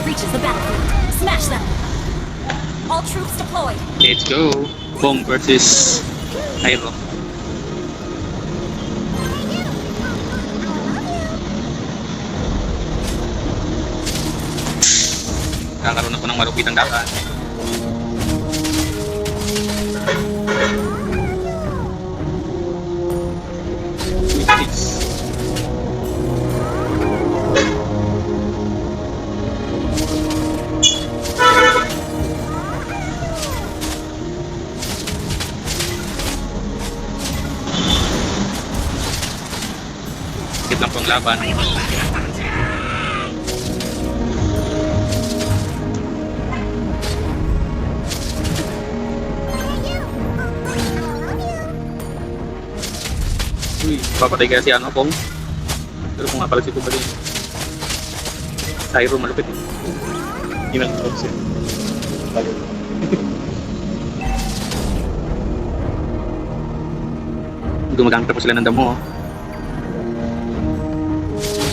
reaches the battlefield. Smash them. All troops deployed. Let's go. Bong versus Pyro. Kakaroon ako ng malupitang dapat. Sakit lang pong laban. Uy, papatay kaya si ano, Pong? Pero kung nga pala si Pong ba din? Cyro, malupit. Ginang-tawag siya. Gumagamit pa sila ng damo, oh.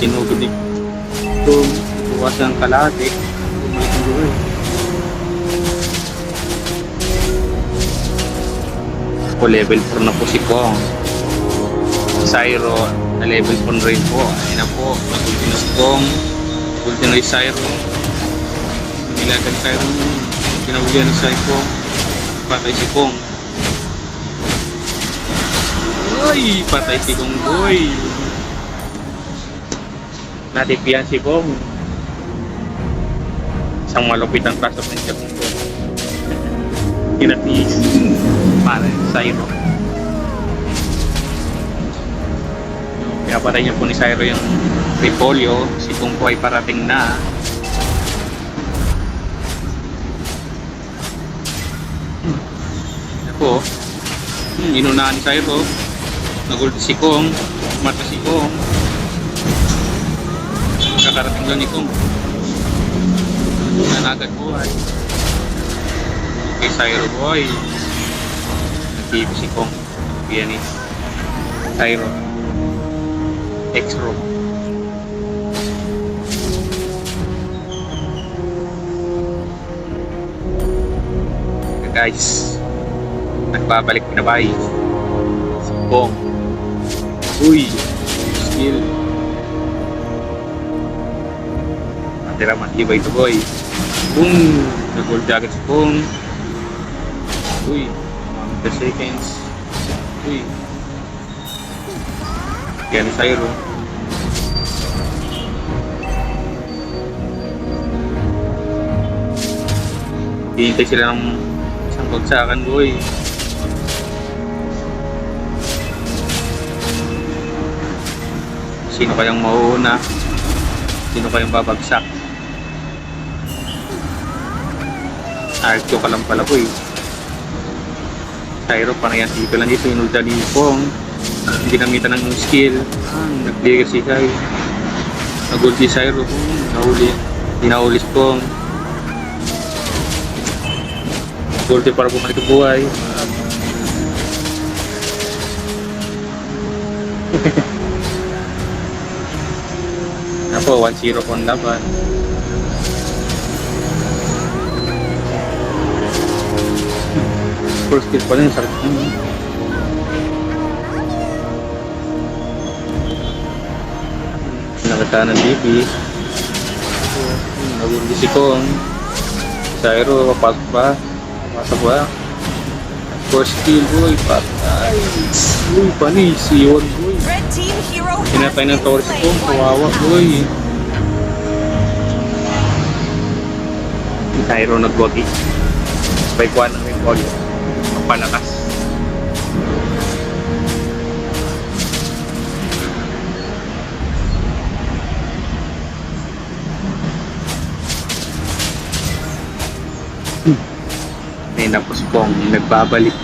Sinugod ni Pong, buwas ng kalate. Bumalik ang buhay. Ako level 4 na po si Pong. Cyro na level 4 rin po. Ayun na po, mag-ultinos Pong, ultinos Cyro. Nilagan Cyro, pinahulihan ng Cyro, patay si Pong. Uy, patay si Kong Boy. Natipian si Pong. Isang malupit ang crash of ninja Kong Boy. Kinatiis para Cyro. Pinapatay niya po ni Cyro yung Repolyo. Si Pong po ay parating na. Ako, inunahan ni Cyro. Nagulti si Kong. Mata si Kong. Kakarating lang ni Kong. Nanagad buhay. Okay, Cyro boy. Nagkibo si Kong. Yan eh. Cyro. X-Room. Okay, guys, nagbabalik na ba si Pong? Uy, skill. Matira matibay ito boy. Boom, nag-gold agad si Pong. Uy, 1 seconds. Uy, yan ni Cyro. Hihintay sila ng isang bagsakan boy. Sino kayang mauuna? Sino kayang babagsak? Archo ka lang pala boy. Cyro panayan dito lang dito. Inulta ni Pong. Ginamitan ng skill. Nag-clear si Kai. Nag-ulti si Cyro. Nahuli. Dinahuli si Pong. Nag-ulti para bumalik ang buhay. Ako, 1-0 po ang laban. First kill pa rin. Sakit naman. Nakita ng BB. Nagulti si Kong. Cyro, papasok ba? Papasok ba? First kill boy, patay. Uy, panis, si Yon boy. Pinatay ng tower si Kong, kawawa boy. Si Cyro nag-gogi. Spike 1 ng Repolyo. Palakas. Tapos Pong nagbabalik.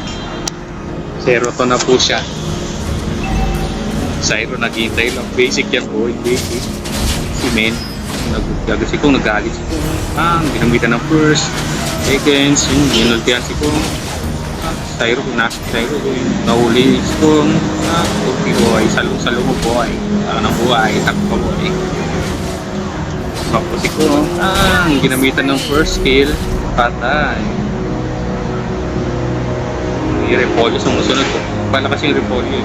Zero to na po siya. Cyro naghihintay lang. Basic yan boy. Basic. Si Men. Nagagalit si Kong. Nagalit si Kong. Ginamitan ng first. Seconds. Ginultihan si Kong. Cyro. Pinasok Cyro. Nahuli si Kong. Okay boy. Salo mo boy. Ng buhay. Takbo boy. Takbo si Kong. Bang! Ginamitan ng first skill. Patay. Yung Repolyo sa musunod ko. Palakas yung Repolyo.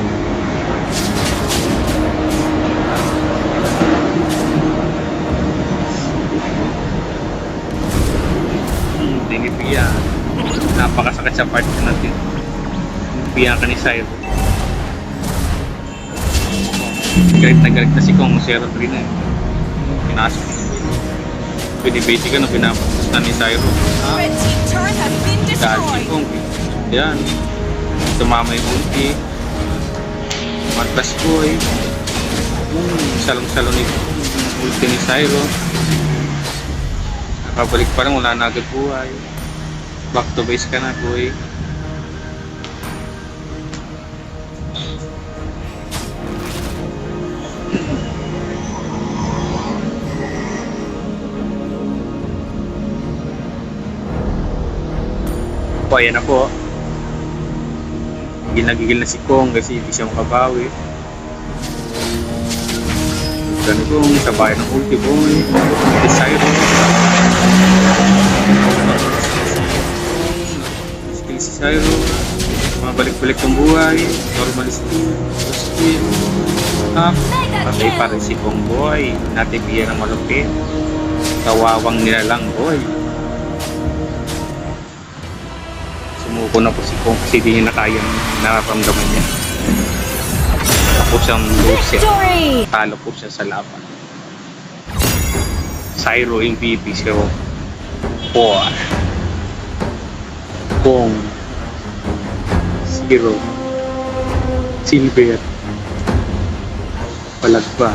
Tinipiya. Napakasakit sa part na natin. Tinipiya ka ni Cyro. Galit na si Kong. 0-3 na eh. Pinasok na. Pinibase ka na pinapasok na ni Cyro. Red team turret has been Dahil si destroyed. Kong. Yan. Tumama yung ulti. Martas Boy. Salong-salong ni ulti ni Cyro. Nakabalik pa lang, wala na agad buhay. Back to base ka na, boy. O, ayan na po. Ginagigil na si Kong kasi hindi siya makabawi. Ganun Kong, sa bayan ng ulti, boy. Cyro. Skill si Cyro. Mabalik-balik ng buhay. Normal skill. Skill. Up. Patay pa rin si Kong, boy. Natipiyan ng malupit. Kawawang nila lang, boy. Sumuko na po si Kong kasi di niya na kayang nararamdaman niya. Talo po siyang lose. Victory! Talo po siya sa laban. Cyro MVP siya. 4 Kong 0 Silver Palagba